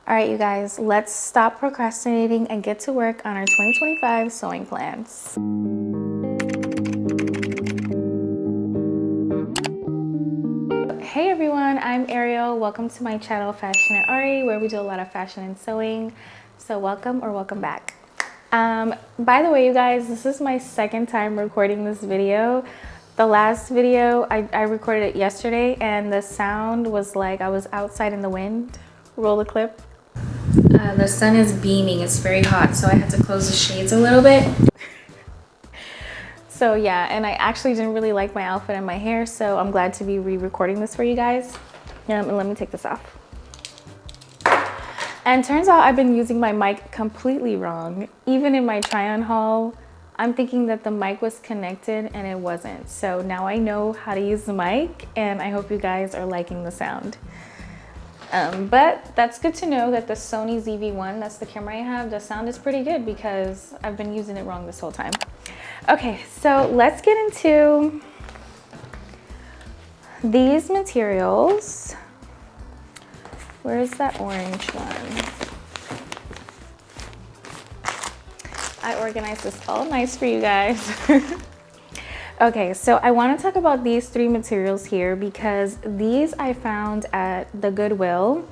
All right, you guys, let's stop procrastinating and get to work on our 2025 sewing plans. Hey everyone, I'm Ariel. Welcome to my channel Fashion and Ari, where we do a lot of fashion and sewing. So welcome or welcome back. By the way, you guys, this is my second time recording this video. The last video, I recorded it yesterday and the sound was like I was outside in the wind. Roll the clip. The sun is beaming, it's very hot, so I had to close the shades a little bit. So yeah, and I actually didn't really like my outfit and my hair, so I'm glad to be re-recording this for you guys. And let me take this off. And turns out I've been using my mic completely wrong. Even in my try-on haul, I'm thinking that the mic was connected and it wasn't. So now I know how to use the mic, and I hope you guys are liking the sound. But that's good to know that the Sony ZV-1, that's the camera I have, the sound is pretty good because I've been using it wrong this whole time. Okay, so let's get into these materials. Where's that orange one? I organized this all nice for you guys. Okay, so I want to talk about these three materials here because these I found at the Goodwill.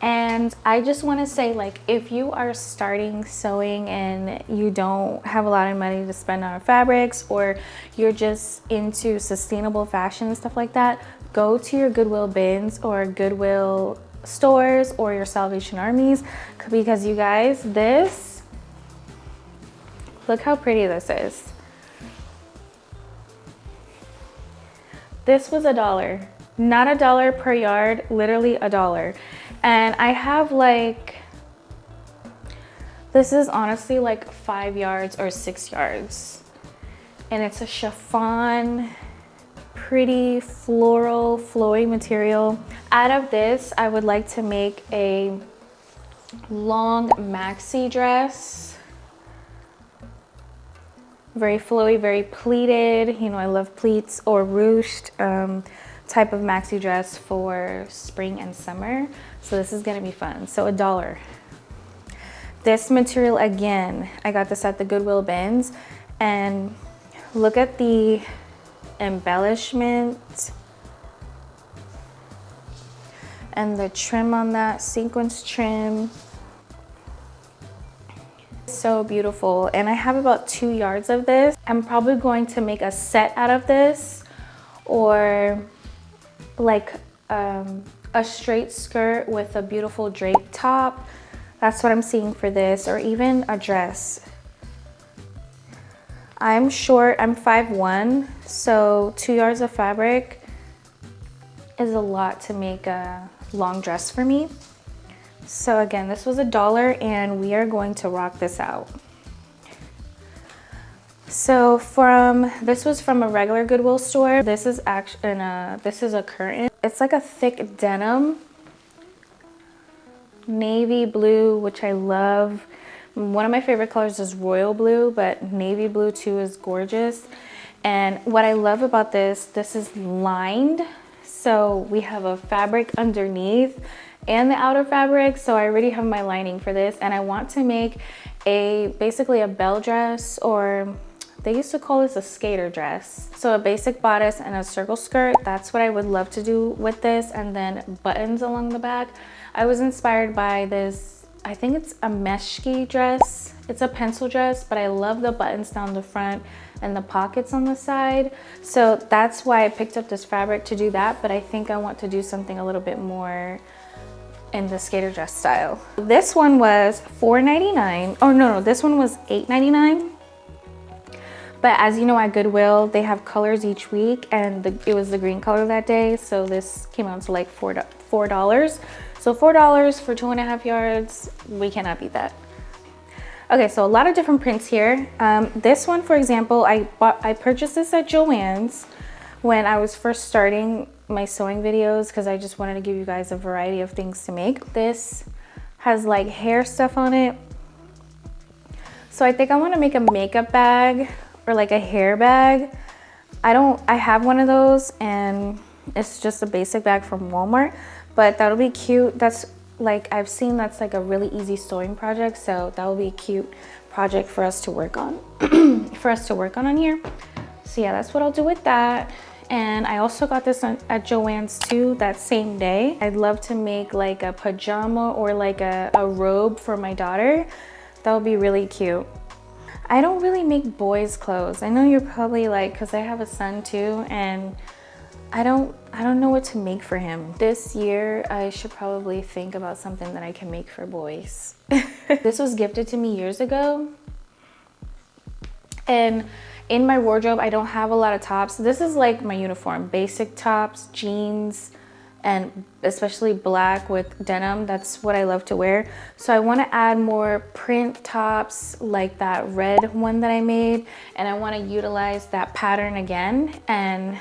And I just want to say, like, if you are starting sewing and you don't have a lot of money to spend on fabrics, or you're just into sustainable fashion and stuff like that, go to your Goodwill bins or Goodwill stores or your Salvation Armies, because you guys, this, look how pretty this is. This was $1, not $1 per yard, literally $1. And I have like, this is honestly like 5 yards or 6 yards. And it's a chiffon, pretty floral, flowy material. Out of this, I would like to make a long maxi dress. Very flowy, very pleated. You know, I love pleats, or ruched type of maxi dress for spring and summer. So this is gonna be fun. So $1. This material, again, I got this at the Goodwill bins, and look at the embellishment and the trim on that, sequence trim. So beautiful. And I have about 2 yards of this. I'm probably going to make a set out of this, or like a straight skirt with a beautiful drape top. That's what I'm seeing for this, or even a dress. I'm short, I'm 5'1", so 2 yards of fabric is a lot to make a long dress for me. So again, this was $1 and we are going to rock this out. So this was from a regular Goodwill store. This is actually, this is a curtain. It's like a thick denim, navy blue, which I love. One of my favorite colors is royal blue, but navy blue too is gorgeous. And what I love about this is lined. So we have a fabric underneath and the outer fabric. So I already have my lining for this, and I want to make basically a bell dress, or they used to call this a skater dress. So a basic bodice and a circle skirt. That's what I would love to do with this, and then buttons along the back. I was inspired by this, I think it's a meshki dress. It's a pencil dress, but I love the buttons down the front and the pockets on the side. So that's why I picked up this fabric to do that, but I think I want to do something a little bit more in the skater dress style. This one was $4.99. Oh no, this one was $8.99. But as you know, at Goodwill, they have colors each week, and it was the green color that day. So this came out to like $4. So $4 for 2.5 yards, we cannot beat that. Okay, so a lot of different prints here. This one, for example, I purchased this at Joann's when I was first starting my sewing videos, because I just wanted to give you guys a variety of things to make. This has like hair stuff on it. So I think I want to make a makeup bag, or like a hair bag. I have one of those, and it's just a basic bag from Walmart, but that'll be cute. That's like I've seen that's like a really easy sewing project, so that will be a cute project for us to work on on here. So yeah, that's what I'll do with that. And I also got this at Joann's too that same day. I'd love to make like a pajama or like a robe for my daughter. That would be really cute. I don't really make boys clothes. I know you're probably like, because I have a son too, and I don't know what to make for him. This year, I should probably think about something that I can make for boys. This was gifted to me years ago. And in my wardrobe, I don't have a lot of tops. This is like my uniform, basic tops, jeans, and especially black with denim. That's what I love to wear. So I want to add more print tops like that red one that I made. And I want to utilize that pattern again and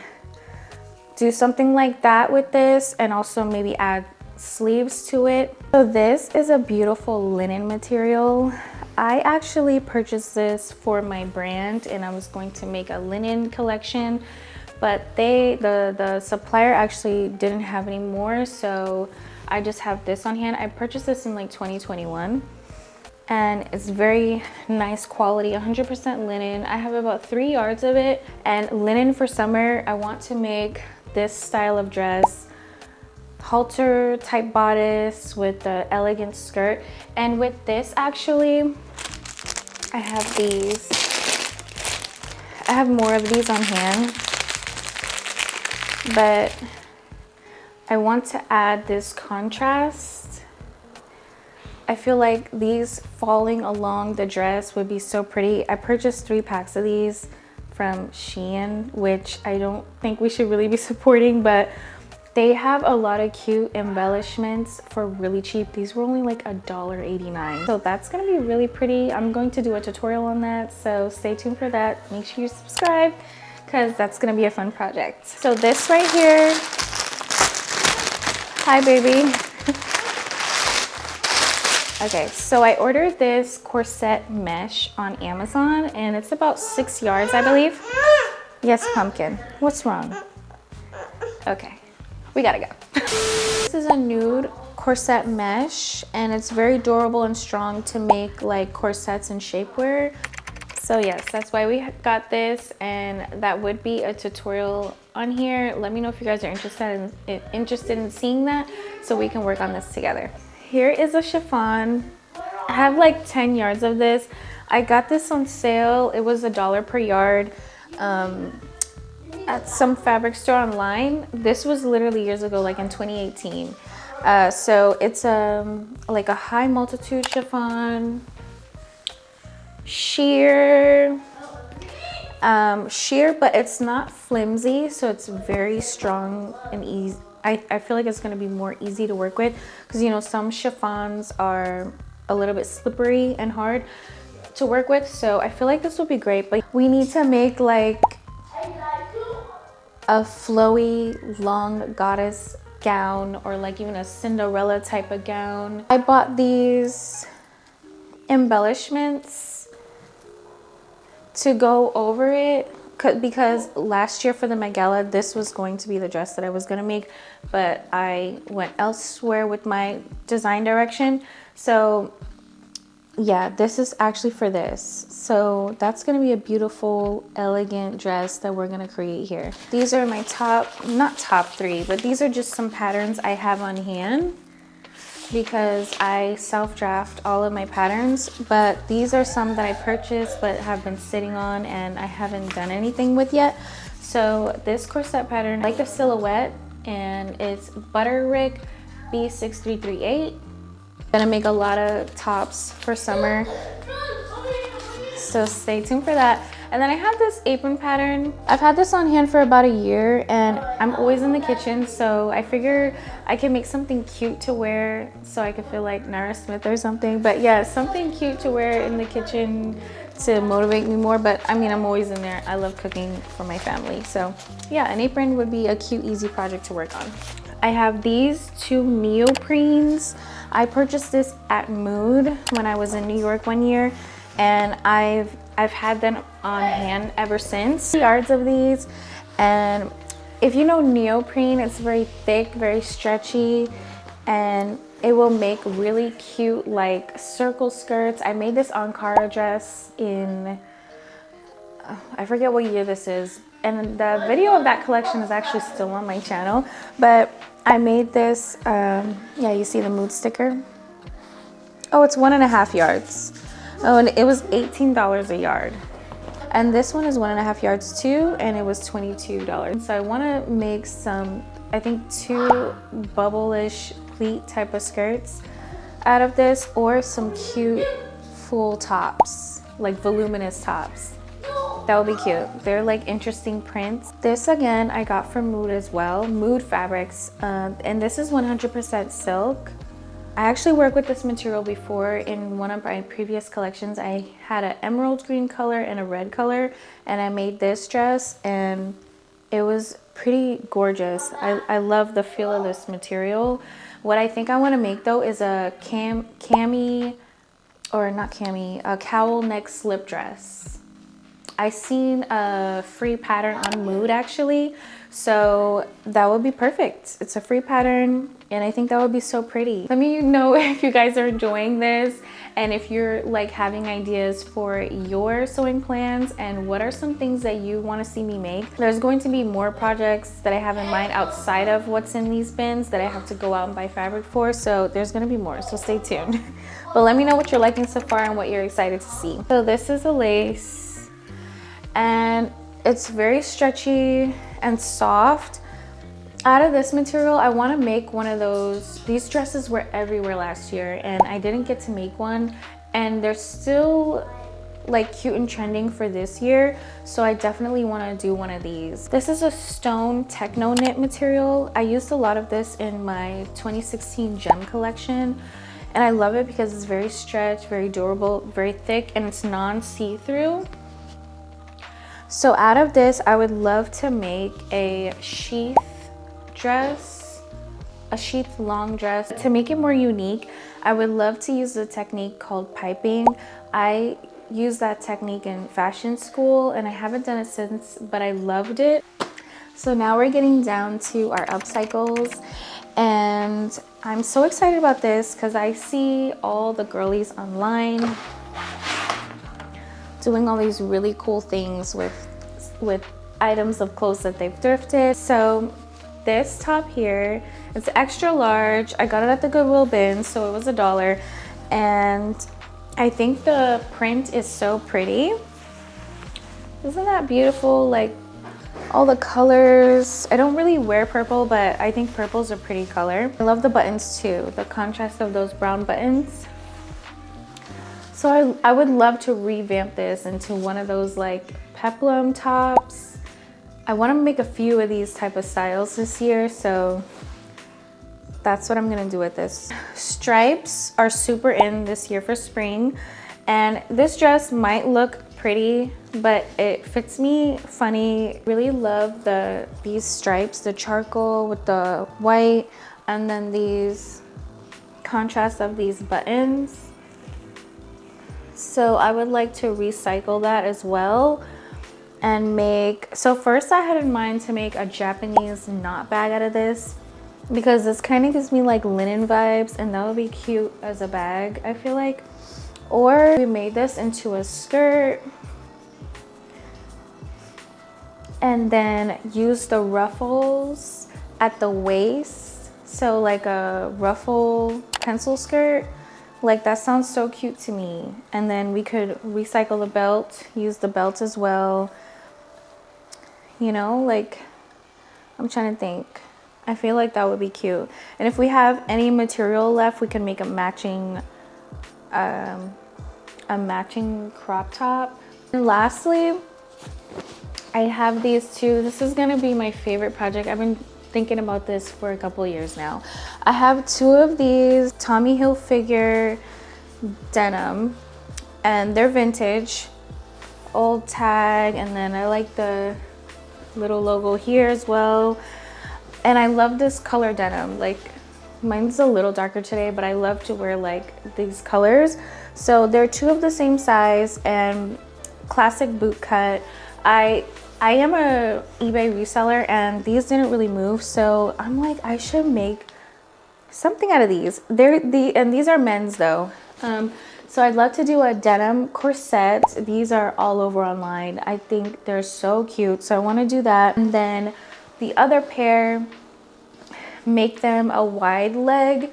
do something like that with this, and also maybe add sleeves to it. So this is a beautiful linen material. I actually purchased this for my brand, and I was going to make a linen collection, but the supplier actually didn't have any more, so I just have this on hand. I purchased this in like 2021, and it's very nice quality, 100% linen. I have about 3 yards of it, and linen for summer. I want to make this style of dress, halter type bodice with the elegant skirt. And with this, actually, I have these. I have more of these on hand, but I want to add this contrast. I feel like these falling along the dress would be so pretty. I purchased 3 packs of these from Shein, which I don't think we should really be supporting, but they have a lot of cute embellishments for really cheap. These were only like $1.89. So that's gonna be really pretty. I'm going to do a tutorial on that, so stay tuned for that. Make sure you subscribe, because that's gonna be a fun project. So this right here, hi baby. Okay, so I ordered this corset mesh on Amazon, and it's about 6 yards, I believe. Yes, Pumpkin. What's wrong? Okay, we gotta go. This is a nude corset mesh, and it's very durable and strong to make like corsets and shapewear. So yes, that's why we got this, and that would be a tutorial on here. Let me know if you guys are interested in seeing that, so we can work on this together. Here is a chiffon. I have like 10 yards of this. I got this on sale. It was $1 per yard at some fabric store online. This was literally years ago, like in 2018. So it's like a high multitude chiffon, sheer, but it's not flimsy, so it's very strong and easy. I feel like it's going to be more easy to work with, because you know some chiffons are a little bit slippery and hard to work with, so I feel like this will be great. But we need to make like a flowy long goddess gown, or like even a Cinderella type of gown. I bought these embellishments to go over it, because last year for the Met Gala, this was going to be the dress that I was going to make, but I went elsewhere with my design direction. So yeah, this is actually for this. So that's going to be a beautiful, elegant dress that we're going to create here. These are my not top 3, but these are just some patterns I have on hand, because I self-draft all of my patterns, but these are some that I purchased but have been sitting on and I haven't done anything with yet. So this corset pattern, I like the silhouette, and it's Butterick B6338. I'm gonna make a lot of tops for summer, so stay tuned for that. And then I have this apron pattern. I've had this on hand for about a year, and I'm always in the kitchen, so I figure I can make something cute to wear, so I could feel like Nara Smith or something. But yeah, something cute to wear in the kitchen to motivate me more. But I mean, I'm always in there. I love cooking for my family, so yeah, an apron would be a cute, easy project to work on. I have these 2 neoprenes. I purchased this at Mood when I was in New York one year, and I've had them on hand ever since. Yards of these, and if you know neoprene, it's very thick, very stretchy, and it will make really cute like circle skirts. I made this Ankara dress in, I forget what year this is, and the video of that collection is actually still on my channel, but I made this, yeah, you see the mood sticker. Oh, it's 1.5 yards. Oh, and it was $18 a yard. And this one is 1.5 yards too, and it was $22. So I want to make some, I think 2 bubble-ish pleat type of skirts out of this, or some cute full tops, like voluminous tops. That would be cute. They're like interesting prints. This again, I got from Mood as well, Mood Fabrics, and this is 100% silk. I actually worked with this material before in one of my previous collections. I had an emerald green color and a red color, and I made this dress, and it was pretty gorgeous. I love the feel of this material. What I think I want to make though is a cami, or not cami, a cowl neck slip dress. I seen a free pattern on Mood actually, so that would be perfect. It's a free pattern, and I think that would be so pretty. Let me know if you guys are enjoying this, and if you're like having ideas for your sewing plans, and what are some things that you want to see me make. There's going to be more projects that I have in mind outside of what's in these bins that I have to go out and buy fabric for, so there's going to be more, so stay tuned. But let me know what you're liking so far and what you're excited to see. So this is a lace, and it's very stretchy and soft. Out of this material, I want to make one of those. These dresses were everywhere last year, and I didn't get to make one, and they're still like cute and trending for this year, so I definitely want to do one of these. This is a stone techno knit material. I used a lot of this in my 2016 gem collection, and I love it because it's very stretched, very durable, very thick, and it's non-see-through. So out of this, I would love to make a sheath dress, a sheath long dress. To make it more unique, I would love to use the technique called piping. I used that technique in fashion school, and I haven't done it since, but I loved it. So now we're getting down to our upcycles, and I'm so excited about this because I see all the girlies online doing all these really cool things with items of clothes that they've thrifted. So this top here, it's extra large. I got it at the Goodwill bin, so it was $1, and I think the print is so pretty. Isn't that beautiful? Like all the colors. I don't really wear purple, but I think purple's a pretty color. I love the buttons too, the contrast of those brown buttons. So I would love to revamp this into one of those like peplum tops. I want to make a few of these type of styles this year, so that's what I'm gonna do with this. Stripes are super in this year for spring, and this dress might look pretty, but it fits me funny. Really love these stripes, the charcoal with the white, and then these contrast of these buttons. So I would like to recycle that as well and make, so first I had in mind to make a Japanese knot bag out of this, because this kind of gives me like linen vibes, and that would be cute as a bag, I feel like. Or we made this into a skirt and then use the ruffles at the waist, so like a ruffle pencil skirt. Like that sounds so cute to me. And then we could recycle the belt, use the belt as well. You know, like I'm trying to think. I feel like that would be cute. And if we have any material left, we can make a matching crop top. And lastly, I have these two. This is gonna be my favorite project. I've been thinking about this for a couple years now. I have two of these Tommy Hilfiger denim, and they're vintage, old tag, and then I like the little logo here as well. And I love this color denim. Like mine's a little darker today, but I love to wear like these colors. So they're two of the same size and classic boot cut. I am a eBay reseller, and these didn't really move, so I'm like, I should make something out of these. And these are men's though. So I'd love to do a denim corset. These are all over online. I think they're so cute. So I want to do that. And then the other pair, make them a wide leg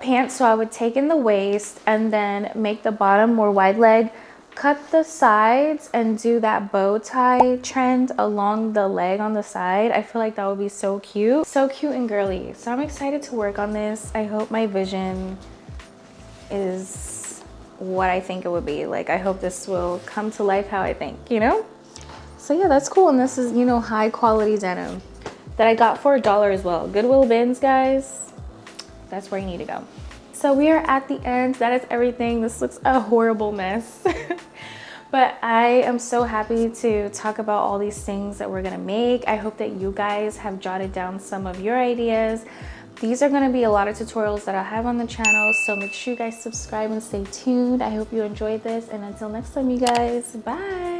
pants. So I would take in the waist and then make the bottom more wide leg, cut the sides and do that bow tie trend along the leg on the side. I feel like that would be so cute and girly. So I'm excited to work on this. I hope my vision is what I think it would be. Like, I hope this will come to life how I think, you know? So yeah, that's cool. And this is, you know, high quality denim that I got for $1 as well. Goodwill bins, guys. That's where you need to go. So we are at the end. That is everything. This looks a horrible mess. But I am so happy to talk about all these things that we're gonna make. I hope that you guys have jotted down some of your ideas. These are going to be a lot of tutorials that I have on the channel, so make sure you guys subscribe and stay tuned. I hope you enjoyed this, and until next time, you guys, bye.